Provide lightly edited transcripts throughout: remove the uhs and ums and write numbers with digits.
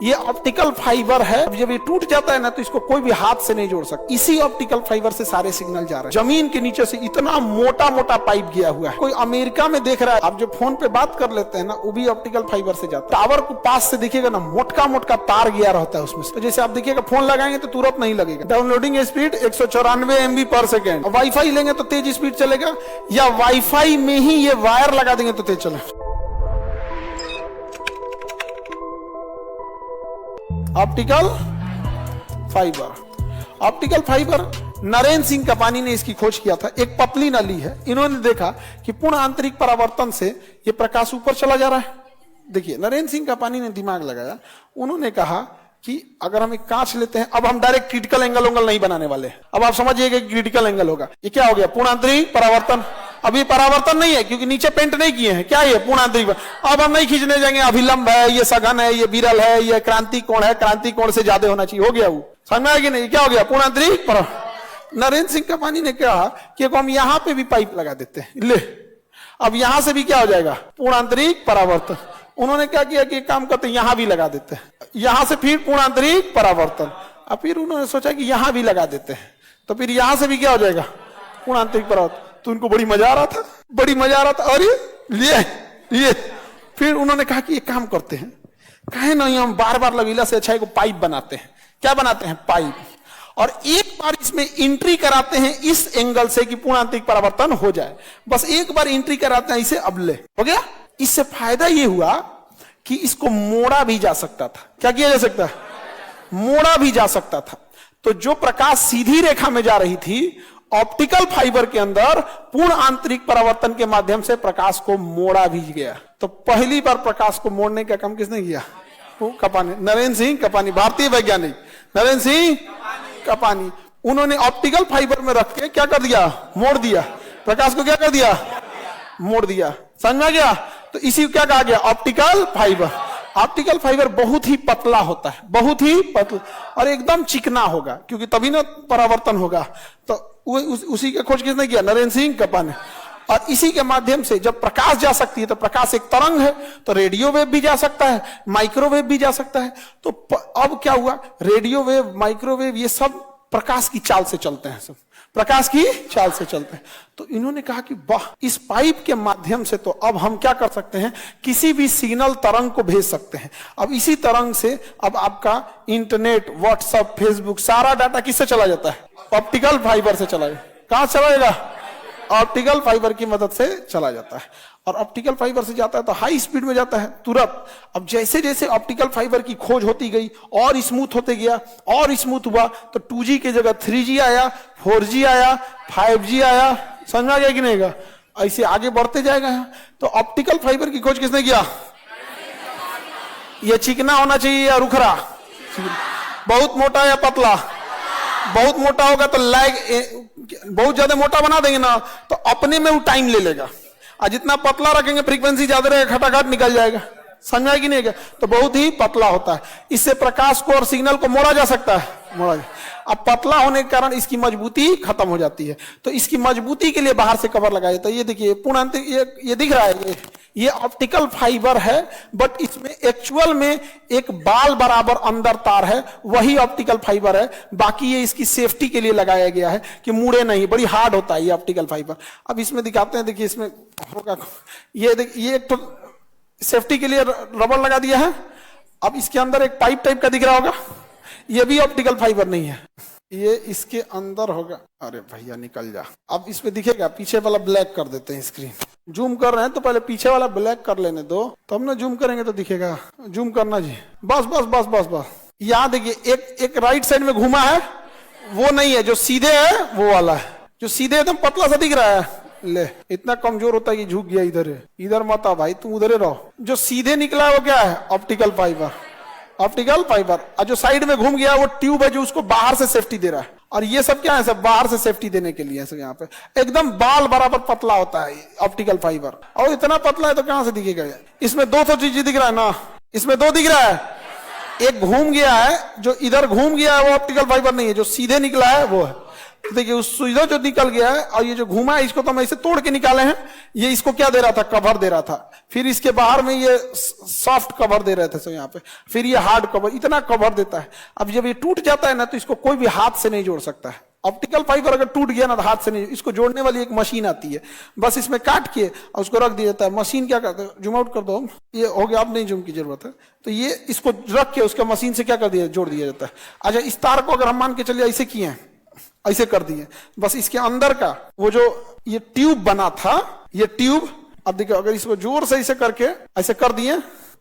ये optical fibre है। जब ये टूट जाता है ना तो इसको कोई भी हाथ से नहीं जोड़ सकता। इसी ऑप्टिकल फाइबर से सारे सिग्नल जा रहे हैं। जमीन के नीचे से इतना मोटा मोटा पाइप गया हुआ है। कोई अमेरिका में देख रहा है, आप जो फोन पे बात कर लेते हैं ना, वो भी ऑप्टिकल फाइबर से जाता है। टावर को पास से देखिएगा ना, मोटका मोटका तार गया रहता है उसमें। तो जैसे आप देखिएगा फोन लगाएंगे तो तुरंत नहीं लगेगा। डाउनलोडिंग स्पीड 194 MB पर सेकेंड। वाईफाई लेंगे तो तेज स्पीड चलेगा, या वाईफाई में ही ये वायर लगा देंगे तो तेज चलेगा। Optical fibre, optical fibre Narendra Singh Kapany ने इसकी खोज किया था। एक पतली नली है, इन्होंने देखा कि पूर्ण आंतरिक परावर्तन से ये प्रकाश ऊपर चला जा रहा है। देखिए नरेंद्र सिंह कपानी ने दिमाग लगाया, उन्होंने कहा कि अगर हम एक कांच लेते हैं, अब हम डायरेक्ट क्रिटिकल एंगल नहीं बनाने वाले। अब आप समझिए कि क्रिटिकल एंगल होगा। ये क्या हो गया? पूर्ण आंतरिक परावर्तन। अभी परावर्तन नहीं है क्योंकि नीचे पेंट नहीं किए हैं। क्या ये पूर्ण आंतरिक? अब हम नहीं खींचने जाएंगे, अभिलंब है, ये सघन है, ये विरल है, ये क्रांति कोण है, क्रांति कोण से ज्यादा होना चाहिए। हो गया वो, समझ में आया कि नहीं? क्या हो गया? पूर्ण आंतरिक परावर्तन। नरेंद्र सिंह कपानी ने कहा कि हम यहां पे भी पाइप लगा देते हैं, ले अब यहां से भी क्या हो जाएगा? पूर्ण आंतरिक परावर्तन। उन्होंने क्या किया कि काम करते यहां भी लगा देते हैं, यहां से फिर पूर्ण आंतरिक परावर्तन। अब फिर उन्होंने सोचा कि यहां भी लगा देते हैं, तो फिर यहां से भी क्या हो जाएगा? पूर्ण आंतरिक परावर्तन। तो उनको बड़ी मजा आ रहा था, बड़ी मजा आ रहा था। और ये फिर उन्होंने कहा कि ये काम करते हैं, कहे नहीं हम बार बार लगीला से अच्छा एक पाइप बनाते हैं। क्या बनाते हैं? पाइप। और एक बार इसमें एंट्री कराते हैं इस एंगल से कि पूर्ण आंतरिक परावर्तन हो जाए। बस एक बार एंट्री कराते हैं इसे, अब ले हो गया। इससे फायदा ये हुआ कि इसको मोड़ा भी जा सकता था। क्या किया जा सकता है? मोड़ा भी जा सकता था। तो जो प्रकाश सीधी रेखा में जा रही थी, ऑप्टिकल फाइबर के अंदर पूर्ण आंतरिक परावर्तन के माध्यम से प्रकाश को मोड़ा भी गया। तो पहली बार प्रकाश को मोड़ने का काम किसने किया? वो कपानी, नरेंद्र सिंह कपानी, भारतीय वैज्ञानिक नरेंद्र सिंह कपानी। उन्होंने ऑप्टिकल फाइबर में रख के क्या कर दिया? मोड़ दिया। प्रकाश को क्या कर दिया? मोड़ दिया। समझ में गया? तो इसी क्या कहा गया? Optical fibre. ऑप्टिकल फाइबर बहुत ही पतला होता है, बहुत ही पतला, और एकदम चिकना होगा, क्योंकि तभी ना परावर्तन होगा। तो उसी का खोज किसने किया? नरेंद्र सिंह कपानी। और इसी के माध्यम से जब प्रकाश जा सकती है, तो प्रकाश एक तरंग है, तो रेडियो वेव भी जा सकता है, माइक्रोवेव भी जा सकता है। तो अब क्या हुआ? रेडियो वेव, माइक्रोवेव, ये सब प्रकाश की चाल से चलते हैं, सब प्रकाश की चाल से चलते हैं। तो इन्होंने कहा कि वाह, इस पाइप के माध्यम से तो अब हम क्या कर सकते हैं? किसी भी सिग्नल तरंग को भेज सकते हैं। अब इसी तरंग से अब आपका इंटरनेट, व्हाट्सएप, फेसबुक, सारा डाटा किससे चला जाता है? ऑप्टिकल फाइबर से चला जाएगा। कहां चला जाएगा? ऑप्टिकल फाइबर की मदद से चला जाता है। और ऑप्टिकल फाइबर से जाता है तो हाई स्पीड में जाता है तुरंत। अब जैसे जैसे ऑप्टिकल फाइबर की खोज होती गई और स्मूथ होते गया, और स्मूथ हुआ, तो 2G की जगह 3G आया, 4G आया, 5G आया। समझ में आ गया कि नहीं? का ऐसे आगे बढ़ते जाएगा। तो ऑप्टिकल फाइबर की खोज किसने किया? ये चिकना होना चाहिए या रुखरा? बहुत मोटा या पतला? बहुत मोटा होगा तो लैग, बहुत ज्यादा मोटा बना देंगे ना तो अपने में वो टाइम ले लेगा, और जितना पतला रखेंगे फ्रीक्वेंसी ज्यादा रहेगा, खटाखट निकल जाएगा। समझ कि नहीं? तो बहुत ही पतला होता है। इससे प्रकाश को और सिग्नल को मोड़ा जा सकता है, मोड़ा जा। अब पतला होने के कारण इसकी मजबूती खत्म हो जाती है, तो इसकी मजबूती के लिए बाहर से कवर लगाया जाता है। ये देखिए पूर्ण आंतरिक, ये दिख रहा है, ये ऑप्टिकल फाइबर है, बट इसमें एक्चुअल में एक बाल बराबर अंदर तार है, वही ऑप्टिकल फाइबर है। बाकी ये इसकी सेफ्टी के लिए लगाया गया है कि मुड़े नहीं। बड़ी हार्ड होता है ये ऑप्टिकल फाइबर। अब इसमें दिखाते हैं, देखिए इसमें होगा, ये देखिए, ये एक तो सेफ्टी के लिए रबर लगा दिया है। अब इसके अंदर एक पाइप टाइप का दिख रहा होगा, ये भी ऑप्टिकल फाइबर नहीं है, ये इसके अंदर होगा। अरे भैया निकल जा। अब इसमें दिखेगा, पीछे वाला ब्लैक कर देते हैं स्क्रीन। जूम कर रहे हैं तो पहले पीछे वाला ब्लैक कर लेने दो, तब ना जूम करेंगे तो दिखेगा। जूम करना जी, बस बस बस बस बस। यहाँ देखिए एक राइट साइड में घुमा है, वो नहीं है, जो सीधे है वो वाला है। जो सीधे एकदम पतला सा दिख रहा है, ले इतना कमजोर होता है कि झुक गया। इधर है, इधर मत आ भाई, तुम उधर रहो। जो सीधे निकला है वो क्या है? Optical fibre, optical fibre. और जो साइड में घूम गया वो ट्यूब है, जो उसको बाहर से सेफ्टी दे रहा है। और ये सब क्या है? सब बाहर से सेफ्टी देने के लिए। सब यहाँ पे एकदम बाल बराबर पतला होता है ऑप्टिकल फाइबर, और इतना पतला है तो कहां से दिखेगा? इसमें 2 चीज दिख रहा है ना, इसमें 2 दिख रहा है। एक घूम गया है, जो इधर घूम गया है वो ऑप्टिकल फाइबर नहीं है, जो सीधे निकला है वो है। देखिए उस सुविधा जो निकल गया है, और ये जो घुमा है इसको तो हम ऐसे तोड़ के निकाले हैं। ये इसको क्या दे रहा था, कवर दे रहा था। फिर इसके बाहर में ये सॉफ्ट कवर दे रहे थे सब यहाँ पे, फिर ये हार्ड कवर, इतना कवर देता है। अब जब ये टूट जाता है ना तो इसको कोई भी हाथ से नहीं जोड़ सकता है। ऑप्टिकल फाइबर अगर टूट गया ना तो हाथ से नहीं, इसको जोड़ने वाली एक मशीन आती है, बस इसमें काट के और उसको रख दिया जाता है। मशीन क्या करता है, जूम आउट कर दो, ये हो गया, अब नहीं जूम की जरूरत है। तो ये इसको रख के उसका मशीन से क्या कर दिया, जोड़ दिया जाता है। अच्छा, इस तार को अगर हम मान के चलिए ऐसे किए हैं, ऐसे कर दिए, बस इसके अंदर का वो जो ये ट्यूब बना था, ये ट्यूब, अब देखिए अगर इसको जोर से ऐसे करके ऐसे कर दिए,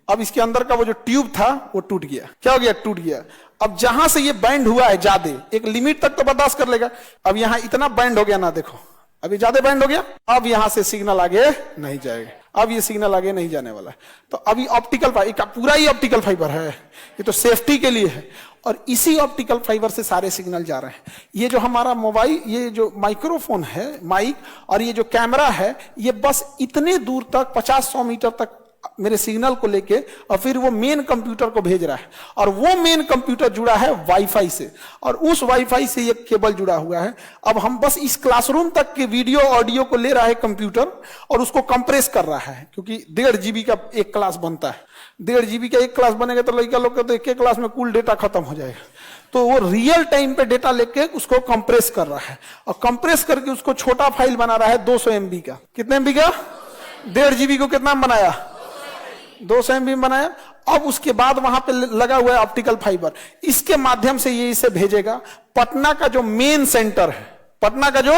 अब इसके अंदर का वो जो ट्यूब था वो टूट गया। क्या हो गया, टूट गया। अब जहां से ये बैंड हुआ है ज्यादा, एक लिमिट तक तो बर्दाश्त कर लेगा। अब यहां इतना बैंड हो गया ना, देखो अभी ज्यादा बैंड हो गया, अब यहां से सिग्नल आगे नहीं जाएगा, अब ये सिग्नल आगे नहीं जाने वाला है। तो अभी ऑप्टिकल फाइबर पूरा ही ऑप्टिकल फाइबर है, ये तो सेफ्टी के लिए है, और इसी ऑप्टिकल फाइबर से सारे सिग्नल जा रहे हैं। ये जो हमारा मोबाइल, ये जो माइक्रोफोन है, माइक, और ये जो कैमरा है, ये बस इतने दूर तक 50-100 मीटर तक मेरे सिग्नल को लेके और फिर वो मेन कंप्यूटर को भेज रहा है, और वो मेन कंप्यूटर जुड़ा है वाईफाई से, और उस वाईफाई से ये केबल जुड़ा हुआ है। अब हम बस इस क्लासरूम तक के वीडियो ऑडियो को ले रहा है कंप्यूटर, और उसको कंप्रेस कर रहा है, क्योंकि 1.5 GB का एक क्लास बनता है। 1.5 GB का एक क्लास बनेगा तो लड़का लोग कहते हैं एक क्लास में कुल डेटा खत्म हो जाएगा। तो वो रियल टाइम पे डेटा लेके उसको कंप्रेस कर रहा है, और कंप्रेस करके उसको छोटा फाइल बना रहा है 200 MB का। कितने MB का, 1.5 GB को कितना बनाया, 200 MB में बनाया। अब उसके बाद वहां पे लगा हुआ है ऑप्टिकल फाइबर, इसके माध्यम से ये इसे भेजेगा पटना का जो मेन सेंटर है, पटना का जो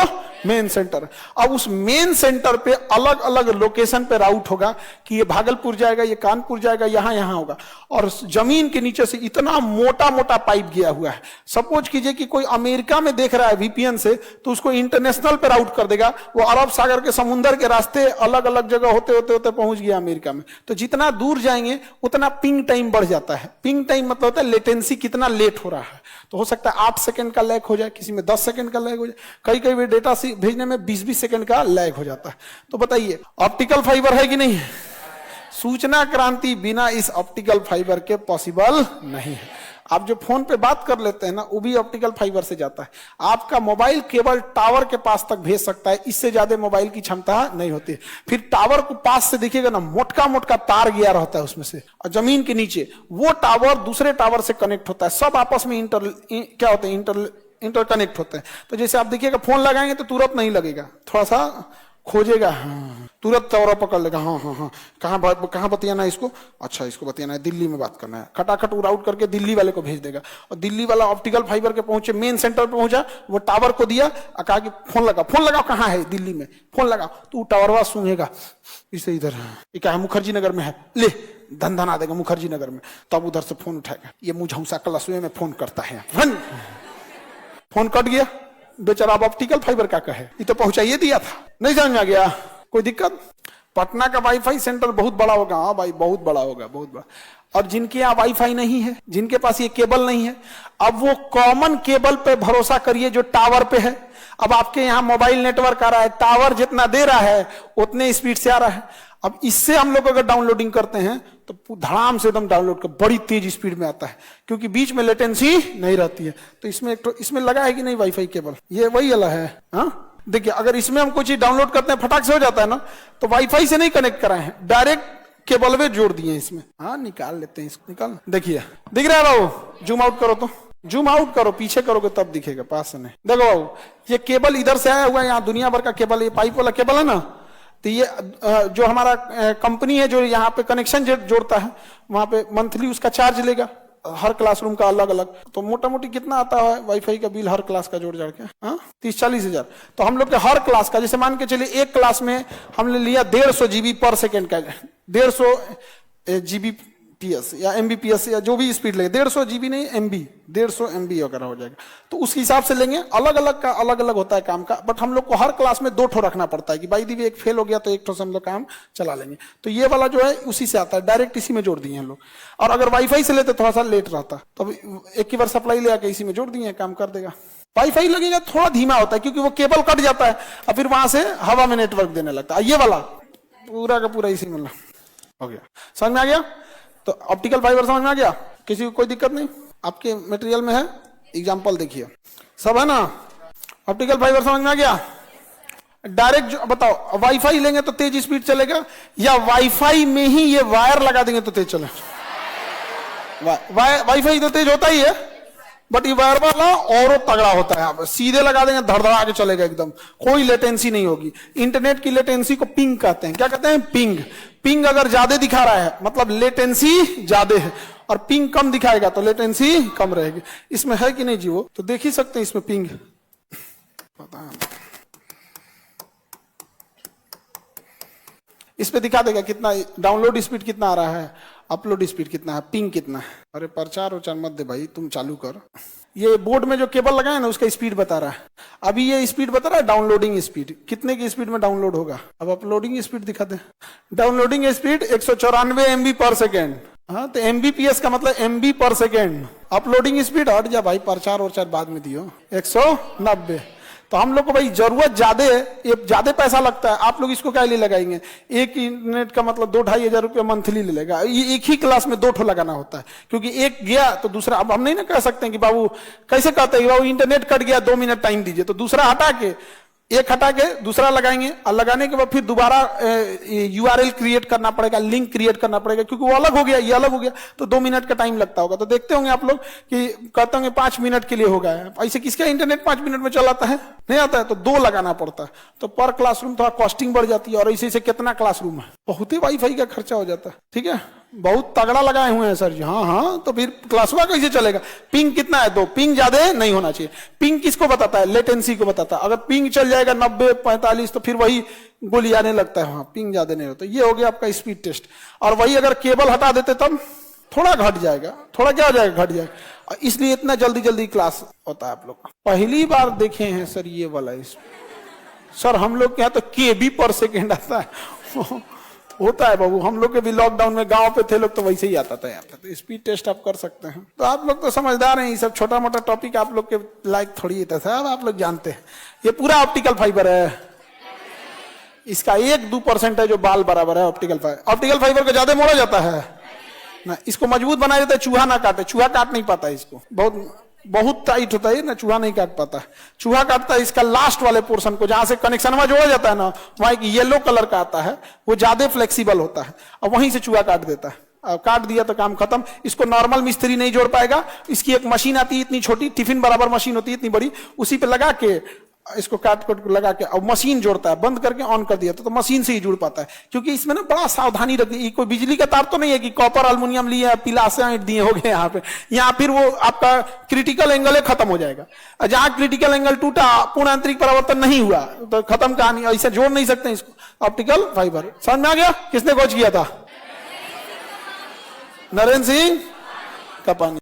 मेन सेंटर। अब उस मेन सेंटर पे अलग अलग लोकेशन पे राउट होगा कि ये भागलपुर जाएगा, ये कानपुर जाएगा, यहां यहां होगा, और जमीन के नीचे से इतना मोटा मोटा पाइप गया हुआ है। सपोज कीजिए कि कोई अमेरिका में देख रहा है VPN से, तो उसको इंटरनेशनल पे राउट कर देगा, वो अरब सागर के समुद्र के रास्ते अलग अलग जगह होते होते होते पहुंच गया अमेरिका में। तो जितना दूर जाएंगे उतना पिंग टाइम बढ़ जाता है। पिंग टाइम मतलब होता है लेटेंसी, कितना लेट हो रहा है। तो हो सकता है 8 सेकंड का लैग हो जाए, किसी में 10 सेकंड का लैग हो जाए, कई कई भी डेटा भेजने में 20-20 सेकंड का लैग हो जाता है। तो बताइए ऑप्टिकल फाइबर है कि नहीं है? सूचना क्रांति बिना इस ऑप्टिकल फाइबर के पॉसिबल नहीं है। आप जो फोन पे बात कर लेते हैं ना, वो भी ऑप्टिकल फाइबर से जाता है। आपका मोबाइल केवल टावर के पास तक भेज सकता है, इससे ज्यादा मोबाइल की क्षमता नहीं होती। फिर टावर को पास से देखिएगा ना, मोटका मोटका तार गया रहता है उसमें से, और जमीन के नीचे वो टावर दूसरे टावर से कनेक्ट होता है। सब आपस में क्या होते हैं, इंटरकनेक्ट होते हैं। तो जैसे आप देखिएगा फोन लगाएंगे तो तुरंत नहीं लगेगा, थोड़ा सा खोजेगा, हाँ, तुरंत तौरा पकड़ लेगा, हाँ हाँ हाँ, कहाँ बतियाना है इसको, अच्छा इसको बतियाना है, दिल्ली में बात करना है, खटाखट राउट करके दिल्ली वाले को भेज देगा। और दिल्ली वाला ऑप्टिकल फाइबर के पहुंचे, मेन सेंटर पे पहुंचा, वो टावर को दिया और कहा कि फोन लगाओ, कहाँ है, दिल्ली में, फोन लगाओ। तो टावरवा सूंघेगा, इसे इधर ये क्या है, मुखर्जी नगर में है, ले धन आ देगा मुखर्जी नगर में। तब उधर से फोन उठाएगा, ये मुझौसा कलसुए में फोन करता है, फोन कट गया बेचारा। अब ऑप्टिकल फाइबर क्या कहे, ये तो पहुंचाइए दिया था, नहीं समझ में गया, कोई दिक्कत। पटना का वाईफाई सेंटर बहुत बड़ा होगा, हाँ भाई बहुत बड़ा होगा, बहुत बड़ा। और जिनके यहाँ वाईफाई नहीं है, जिनके पास ये केबल नहीं है, अब वो कॉमन केबल पे भरोसा करिए जो टावर पे है। अब आपके यहाँ मोबाइल नेटवर्क आ रहा है, टावर जितना दे रहा है उतने स्पीड से आ रहा है। अब इससे हम लोग अगर डाउनलोडिंग करते हैं तो धड़ाम से एकदम डाउनलोड कर बड़ी तेज स्पीड में आता है, क्योंकि बीच में लेटेंसी नहीं रहती है। तो इसमें एक तो इसमें लगा है कि नहीं वाईफाई केबल, ये वही वाला है। हाँ देखिए, अगर इसमें हम कोई चीज डाउनलोड करते हैं फटाक से हो जाता है ना, तो वाईफाई से नहीं कनेक्ट कराए हैं, डायरेक्ट केबल वे जोड़ दिए इसमें। हाँ निकाल लेते हैं इसको, निकाल, देखिए दिख रहा है बाबू, जूम आउट करो, तो जूम आउट करो, पीछे करोगे तब दिखेगा, पास से नहीं। देखो बाबू, ये केबल इधर से आया हुआ है, यहाँ दुनिया भर का केबल, ये पाइप वाला केबल है ना। तो ये जो हमारा कंपनी है जो यहाँ पे कनेक्शन जोड़ता है, वहां पे मंथली उसका चार्ज लेगा, हर क्लासरूम का अलग अलग। तो मोटा मोटी कितना आता है वाईफाई का बिल हर क्लास का जोड़ जाड़ के, 30-40 हजार। तो हम लोग के हर क्लास का, जैसे मान के चलिए एक क्लास में हमने लिया 150 GB पर सेकेंड का, 150 Gbps या Mbps या जो भी स्पीड लगे, 150 GB नहीं MB, 150 MB वगैरह हो जाएगा। तो उस हिसाब से लेंगे, अलग अलग का अलग अलग होता है काम का। बट हम लोग को हर क्लास में 2 ठो रखना पड़ता है कि भाई दीदी एक फेल हो गया तो 1 ठो से हम लोग काम चला लेंगे। तो ये वाला जो है उसी से आता है, डायरेक्ट इसी में जोड़ दिए हम लोग। और अगर वाईफाई से लेते थोड़ा सा लेट रहता, तो एक ही बार सप्लाई ले आके इसी में जोड़ दिए, काम कर देगा। वाईफाई लगेगा थोड़ा धीमा होता है, क्योंकि वो केबल कट जाता है और फिर वहां से हवा में नेटवर्क देने लगता है। ये वाला पूरा का पूरा इसी में हो गया, समझ में आ गया। तो ऑप्टिकल फाइबर समझ में आ गया, किसी को कोई दिक्कत नहीं, आपके मटेरियल में है। एग्जाम्पल देखिए, सब है ना। ऑप्टिकल फाइबर समझ में आ गया? डायरेक्ट जो बताओ, वाईफाई लेंगे तो तेज स्पीड चलेगा या वाईफाई में ही ये वायर लगा देंगे तो तेज चलेगा? वाईफाई तो तेज होता ही है, बट ये वायर वाला और तगड़ा होता है। आप सीधे लगा देंगे धड़धड़ा के चलेगा एकदम, कोई लेटेंसी नहीं होगी। इंटरनेट की लेटेंसी को पिंग कहते हैं। क्या कहते हैं? पिंग। पिंग अगर ज्यादा दिखा रहा है मतलब लेटेंसी ज्यादा है, और पिंग कम दिखाएगा तो लेटेंसी कम रहेगी। इसमें है कि नहीं जी? वो तो देख ही सकते हैं इसमें पिंग। पता इस पे दिखा देगा कितना डाउनलोड स्पीड कितना आ रहा है, अपलोड स्पीड कितना है, पिंग कितना है। अरे प्रचार उचार मत दे भाई, तुम चालू कर। ये बोर्ड में जो केबल लगाए ना उसका स्पीड बता रहा है। अभी ये स्पीड बता रहा है डाउनलोडिंग स्पीड, कितने की स्पीड में डाउनलोड होगा। अब अपलोडिंग स्पीड दिखा दे। डाउनलोडिंग स्पीड 194 MB पर सेकेंड। हाँ तो MBPS का मतलब MB पर सेकेंड। अपलोडिंग स्पीड हट जा भाई, प्रचार और बाद में दियो 190। तो हम लोग को भाई जरूरत ज्यादा है, ये ज्यादा पैसा लगता है। आप लोग इसको क्या लिए लगाएंगे? एक इंटरनेट का मतलब 2-2.5 हजार रुपया मंथली ले लेगा। ये एक ही क्लास में 2 ठो लगाना होता है, क्योंकि एक गया तो दूसरा। अब हम नहीं ना कह सकते हैं कि बाबू, कैसे कहते हैं बाबू इंटरनेट कट गया 2 मिनट टाइम दीजिए, तो दूसरा हटा के एक हटा के दूसरा लगाएंगे, और लगाने के बाद फिर दोबारा URL क्रिएट करना पड़ेगा, लिंक क्रिएट करना पड़ेगा, क्योंकि वो अलग हो गया ये अलग हो गया, तो 2 मिनट का टाइम लगता होगा। तो देखते होंगे आप लोग कि कहते होंगे 5 मिनट के लिए हो गया है। ऐसे किसका इंटरनेट 5 मिनट में चलाता है? नहीं आता है, तो 2 लगाना पड़ता है। तो पर क्लासरूम थोड़ा कॉस्टिंग बढ़ जाती है, और ऐसे कितना क्लासरूम है, बहुत ही वाईफाई का खर्चा हो जाता है। ठीक है, बहुत तगड़ा लगाए हुए हैं सर जी। हाँ, तो फिर क्लासवा कैसे चलेगा? पिंग कितना है? 2। पिंग ज्यादा नहीं होना चाहिए। पिंग किसको बताता है? लेटेंसी को बताता है। अगर पिंग चल जाएगा 90-45 तो फिर वही गोली आने लगता है। हाँ, पिंग ज्यादा नहीं होता। ये हो गया आपका स्पीड टेस्ट। और वही अगर केबल हटा देते तब थोड़ा घट जाएगा, थोड़ा क्या हो जाएगा? घट जाएगा। इसलिए इतना जल्दी जल्दी क्लास होता है। आप लोग पहली बार देखे हैं सर ये वाला। सर हम लोग के यहाँ तो KB पर सेकेंड आता है होता है बाबू। हम लोग के भी लॉकडाउन में गांव पे थे लोग तो वैसे ही आता था यहाँ पे। तो स्पीड टेस्ट आप कर सकते हैं। तो आप लोग तो समझदार हैं, ये सब छोटा मोटा टॉपिक आप लोग के लायक थोड़ी है था। अब आप लोग जानते हैं ये पूरा ऑप्टिकल फाइबर है। इसका 1-2% है जो बाल बराबर है। ऑप्टिकल फाइबर को ज्यादा मोड़ा जाता है ना, इसको मजबूत बनाया जाता है, चूहा ना काटे। चूहा काट नहीं पाता इसको, बहुत टाइट होता है ना, चूहा नहीं काट पाता। चूहा काटता है इसका लास्ट वाले पोर्शन को, जहां से कनेक्शन में जोड़ा जाता है ना, वहां एक येलो कलर का आता है, वो ज्यादा फ्लेक्सिबल होता है, और वहीं से चूहा काट देता है। काट दिया तो काम खत्म। इसको नॉर्मल मिस्त्री नहीं जोड़ पाएगा। इसकी एक मशीन आती है इतनी छोटी, टिफिन बराबर मशीन होती है इतनी बड़ी, उसी पे लगा के इसको काट लगा के और मशीन जोड़ता है। बंद करके ऑन कर दिया तो मशीन से ही जुड़ पाता है, क्योंकि इसमें ना बड़ा सावधानी रखती है। कोई बिजली का तार तो नहीं है कि कॉपर एल्युमिनियम लिए पिलासे ईंट दिए हो गए यहाँ पे। यहाँ फिर वो आपका क्रिटिकल एंगल है, खत्म हो जाएगा। जहां क्रिटिकल एंगल टूटा, पूर्ण आंतरिक परावर्तन नहीं हुआ, तो खत्म कहानी। ऐसे जोड़ नहीं सकते इसको। ऑप्टिकल फाइबर समझ में आ गया? किसने खोज किया था? नरेंद्र सिंह कपानी।